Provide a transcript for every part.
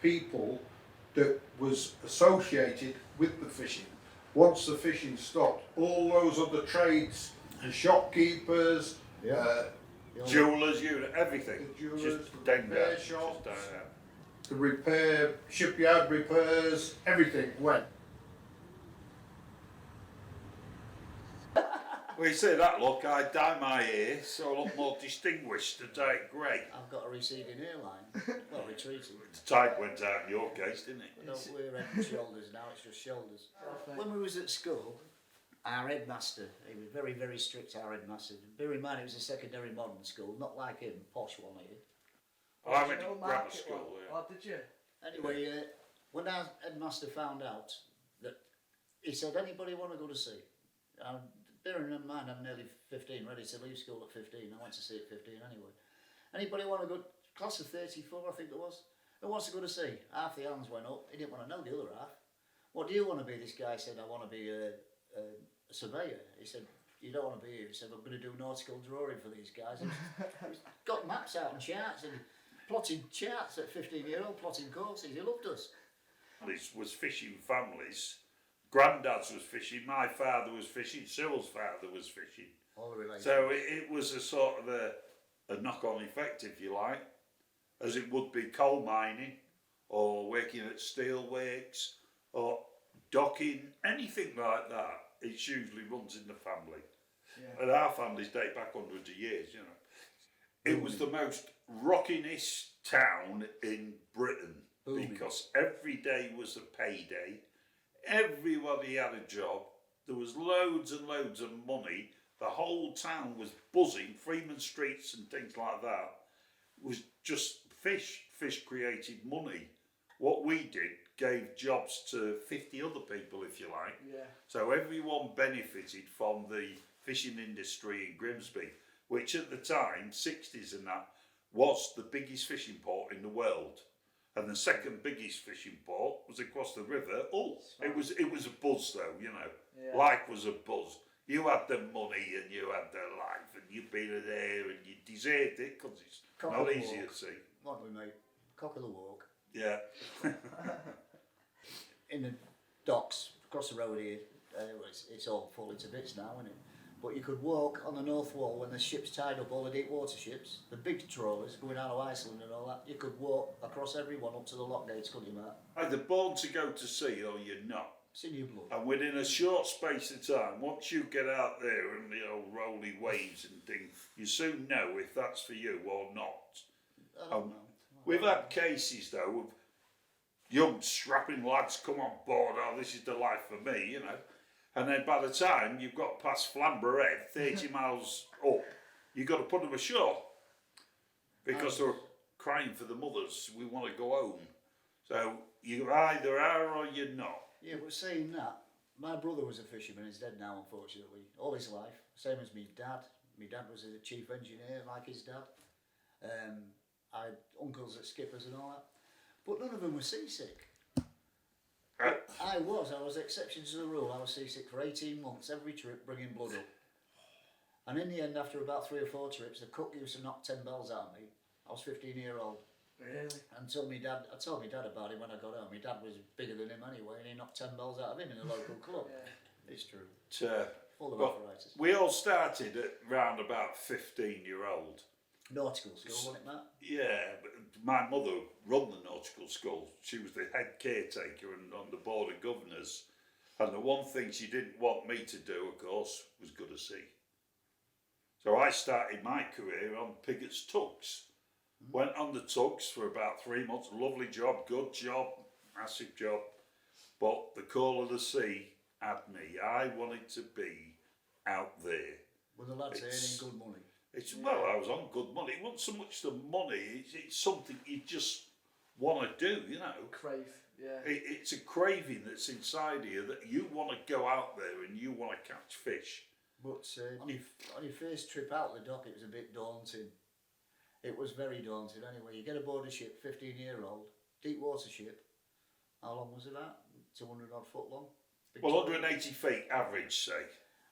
people that was associated with the fishing. Once the fishing stopped, all those other trades, the shopkeepers, jewellers, everything, the jewellers, just the down repair there, shops, just down the repair, shipyard repairs, everything went. Well, you say that, look, I dye my hair so I look more distinguished and dye it grey. I've got a receding hairline. Well, retreating. The tide went out in your case, didn't it? I don't wear head and shoulders now, it's just shoulders. When we was at school, our headmaster, he was very, very strict, our headmaster. Bear in mind, it was a secondary modern school, not like him, posh one here. I went to grammar school, yeah. Oh, did you? Anyway, when our headmaster found out that, he said, anybody want to go to sea? Bearing in mind I'm nearly 15, ready to leave school at 15, I went to sea at 15 anyway. Anybody want to go, class of 34 I think it was, who wants to go to sea? Half the hands went up, he didn't want to know the other half. What do you want to be? This guy said, I want to be a surveyor. He said, you don't want to be here. He said, I'm going to do nautical drawing for these guys. He's got maps out and charts and plotting charts at 15-year-old, plotting courses. He loved us. This was fishing families. Granddad's was fishing, my father was fishing, Cyril's father was fishing. All the relations. So it was a sort of a knock-on effect, if you like, as it would be coal mining or working at steel works or docking, anything like that. It usually runs in the family. Yeah. And our families date back hundreds of years, you know. It was the most rockinest town in Britain because every day was a payday. Everybody had a job. There was loads and loads of money. The whole town was buzzing. Freeman Streets and things like that was just fish. Fish created money. What we did gave jobs to 50 other people, if you like. Yeah. So everyone benefited from the fishing industry in Grimsby, which at the time, 60s and that, was the biggest fishing port in the world. And the second biggest fishing port was across the river, Hull. It was a buzz though, you know. Yeah. Life was a buzz. You had the money and you had the life and you'd been there and you deserved it because it's not easy to see. What we mate, cock of the walk. Yeah. In the docks, across the road here, it's all falling to bits now, isn't it? But you could walk on the North Wall when the ships tied up, all the deep water ships, the big trawlers going out of Iceland and all that. You could walk across everyone up to the lock gates, couldn't you, Matt? Either born to go to sea or you're not. It's in your blood. And within a short space of time, once you get out there and the old rolly waves and things, you soon know if that's for you or not. I don't know. We've had cases though of young strapping lads come on board, oh this is the life for me, you know. And then by the time you've got past Flamborough Head, 30 miles up, you've got to put them ashore. Because they're crying for the mothers, we want to go home. So you either are or you're not. Yeah, but saying that, my brother was a fisherman, he's dead now unfortunately, all his life, same as me dad. My dad was a chief engineer like his dad. I had uncles at skippers and all that. But none of them were seasick. I was exception to the rule. I was seasick for 18 months, every trip bringing blood up. And in the end, after about 3 or 4 trips, the cook used to knock 10 bells out of me. I was 15-year-old. Really? And I told my dad about it when I got home. My dad was bigger than him anyway, and he knocked 10 bells out of him in a local club. Yeah. It's true. Full of arthritis. We all started at round about 15-year-old. Nautical school, wasn't it, Matt? Yeah, but my mother run the nautical school. She was the head caretaker and on the board of governors. And the one thing she didn't want me to do, of course, was go to sea. So I started my career on Piggott's tugs. Went on the tugs for about 3 months. Lovely job, good job, massive job. But the call of the sea had me. I wanted to be out there. Were the lads earning good money? Well, I was on good money. It wasn't so much the money, it's something you just want to do, you know. Crave, yeah. It's a craving that's inside you that you want to go out there and you want to catch fish. But on your first trip out the dock, it was a bit daunting. It was very daunting anyway. You get aboard a ship, 15-year-old, deep water ship. How long was it at? 200 odd foot long? Well, 180 feet average, say.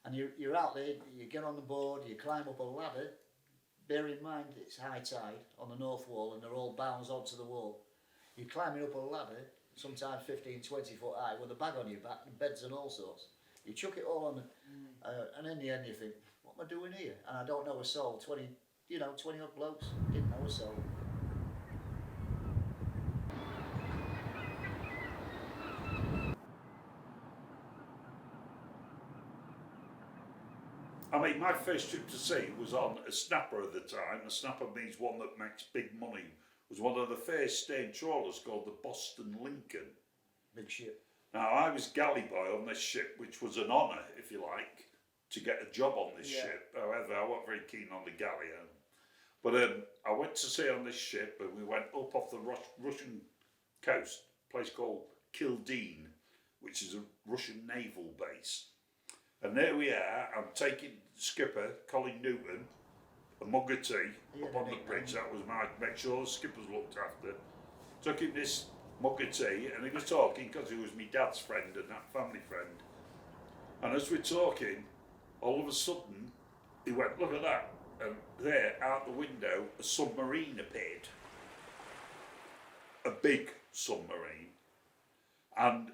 And you're out there, you get on the board, you climb up a ladder. Bear in mind it's high tide on the North Wall and they're all bounds onto the wall. You're climbing up a ladder, sometimes 15, 20 foot high, with a bag on your back, and beds and all sorts. You chuck it all on, and in the end you think, what am I doing here? And I don't know a soul. 20 odd blokes, didn't know a soul. I mean, my first trip to sea was on a snapper at the time. A snapper means one that makes big money. It was one of the first steam trawlers called the Boston Lincoln. Big ship. Now, I was galley boy on this ship, which was an honour, if you like, to get a job on this ship. However, I wasn't very keen on the galley. But I went to sea on this ship, and we went up off the Russian coast, a place called Kildeen, which is a Russian naval base. And there we are, I'm taking skipper, Colin Newton, a mug of tea up on the bridge. That was make sure the skippers looked after. Took him this mug of tea, and he was talking because he was my dad's friend and that family friend. And as we're talking, all of a sudden, he went, look at that. And there, out the window, a submarine appeared. A big submarine. And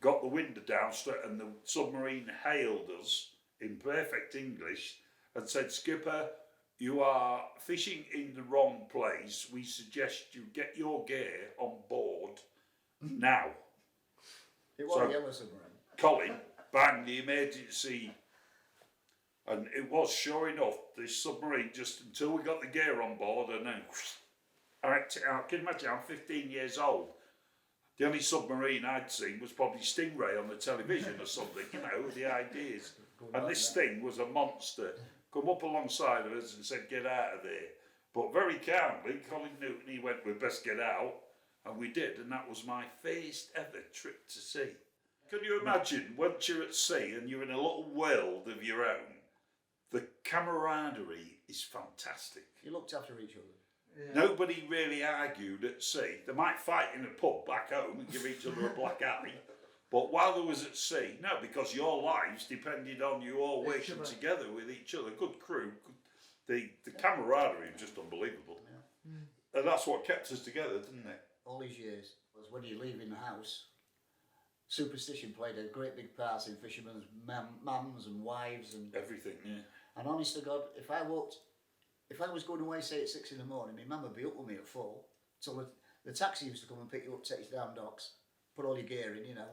got the window down, and the submarine hailed us in perfect English and said, Skipper, you are fishing in the wrong place. We suggest you get your gear on board now. It was a yellow submarine. Colin, bang, the emergency. And it was, sure enough, this submarine, just until we got the gear on board, and then I can imagine, I'm 15 years old. The only submarine I'd seen was probably Stingray on the television or something, you know, the ideas. And this thing was a monster. Come up alongside of us and said, get out of there. But very calmly, Colin Newton, he went, we best get out. And we did, and that was my first ever trip to sea. Can you imagine, once you're at sea and you're in a little world of your own, the camaraderie is fantastic. You looked after each other. Yeah. Nobody really argued at sea. They might fight in a pub back home and give each other a black eye. But while they was at sea, no, because your lives depended on you all working together with each other. Good crew. The camaraderie was just unbelievable. Yeah. And that's what kept us together, didn't it? All these years was when you leave in the house. Superstition played a great big part in fishermen's mums and wives and everything. Yeah. And honest to God, if I was going away, say at 6 in the morning, my mum would be up with me at 4. So the taxi used to come and pick you up, take you down docks, put all your gear in, you know.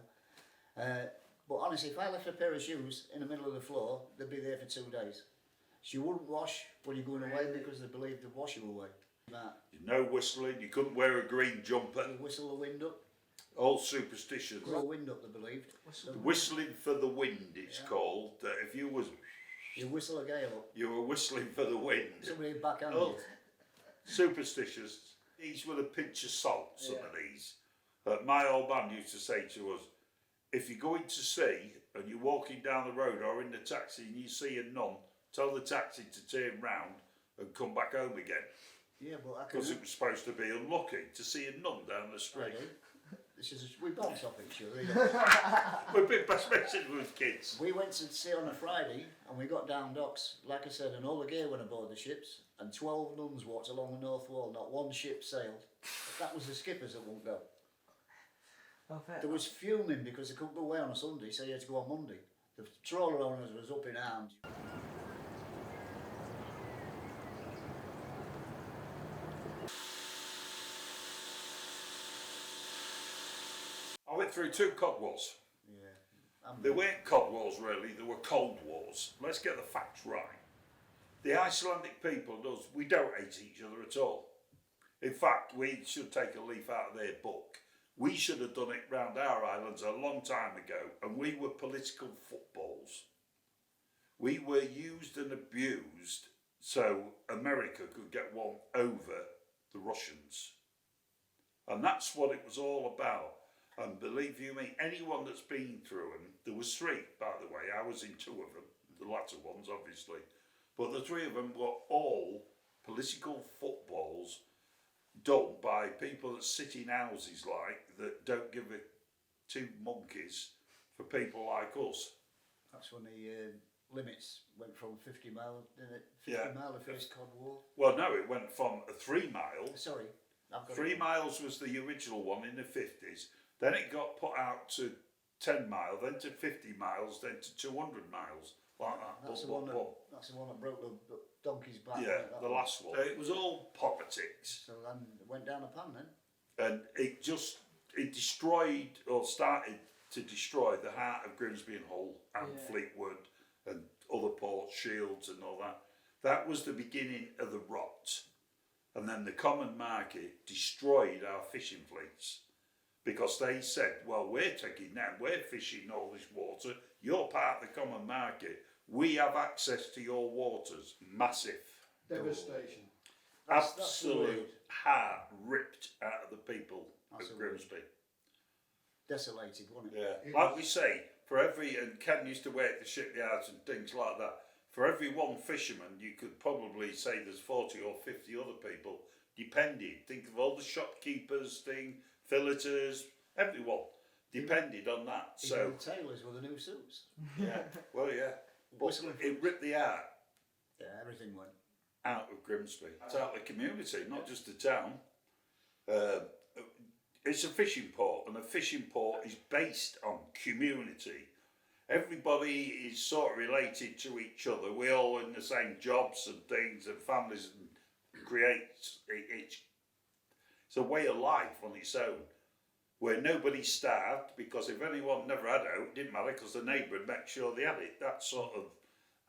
But honestly, if I left a pair of shoes in the middle of the floor, they'd be there for 2 days. She wouldn't wash when you're going away because they believed they'd wash you away. No whistling, you couldn't wear a green jumper. You whistle the wind up. All superstitions. Blow the wind up, they believed. Whistling for the wind, it's called. If you was... You whistle a gale up. You were whistling for the wind. Somebody backhand you. Superstitious. These were a pinch of salt, some of these. My old man used to say to us, if you're going to sea and you're walking down the road or in the taxi and you see a nun, tell the taxi to turn round and come back home again. Yeah, but I can... Because it was supposed to be unlucky to see a nun down the street. We bounce off each other. We've been best mates with kids. We went to sea on a Friday and we got down docks, like I said, and all the gear went aboard the ships and 12 nuns walked along the North Wall, not one ship sailed. That was the skippers that won't go. There was fuming because they couldn't go away on a Sunday, so you had to go on Monday. The trawler owners was up in arms. I went through 2 cod wars. Yeah. They weren't cod wars really, they were cold wars. Let's get the facts right. The Icelandic people, we don't hate each other at all. In fact, we should take a leaf out of their book. We should have done it round our islands a long time ago, and we were political footballs. We were used and abused so America could get one over the Russians. And that's what it was all about. And believe you me, anyone that's been through them, there was 3, by the way, I was in 2 of them, the latter ones obviously, but the 3 of them were all political footballs done by people that sit in houses that don't give 2 monkeys for people like us. That's when the limits went from 50 mile, didn't it? 50 mile, the first cod war. Well no, it went from a 3 mile. Sorry. I've got 3 it. miles was the original one in the 50s. Then it got put out to 10 mile, then to 50 miles, then to 200 miles, like that. That's the Boom, one boom, that, boom. that's the one that broke the donkey's back. Yeah, wasn't it, that the one? last one. So it was all politics, So then it went down a pan then. and it destroyed, or started to destroy, the heart of Grimsby and Hull and Fleetwood and other ports, Shields and all that. That was the beginning of the rot. And then the common market destroyed our fishing fleets, because they said, well, we're taking them, we're fishing all this water, you're part of the common market, we have access to your waters. Massive. Devastation. That's the Absolute word. heart ripped out of the people That's of the word. Grimsby. Desolated, wasn't it? Yeah. It Like was- we say, for every, and Ken used to work the shipyards and things like that, for every one fisherman, you could probably say there's 40 or 50 other people, depending. Think of all the shopkeepers, filleters, everyone depended on that. So, Even the tailors with the new suits. yeah, well, yeah. But Whistling it ripped the heart Yeah, everything went. out of Grimsby. It's out of the community, not just the town. It's a fishing port, and a fishing port is based on community. Everybody is sort of related to each other. We're all in the same jobs and things and families, and creates it's a way of life on its own, where nobody starved, because if anyone never had it, it didn't matter, because the neighbour would make sure they had it. That sort of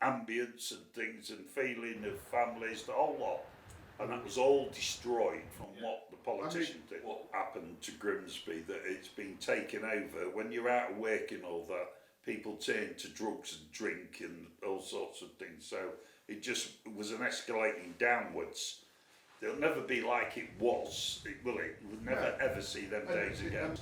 ambience and things and feeling of families, the whole lot. And that was all destroyed from what the politicians did. What happened to Grimsby, that it's been taken over. When you're out of work and all that, people turn to drugs and drink and all sorts of things. So it just was an escalating downwards. It'll never be like it was, will it? You would never No. ever see them days again.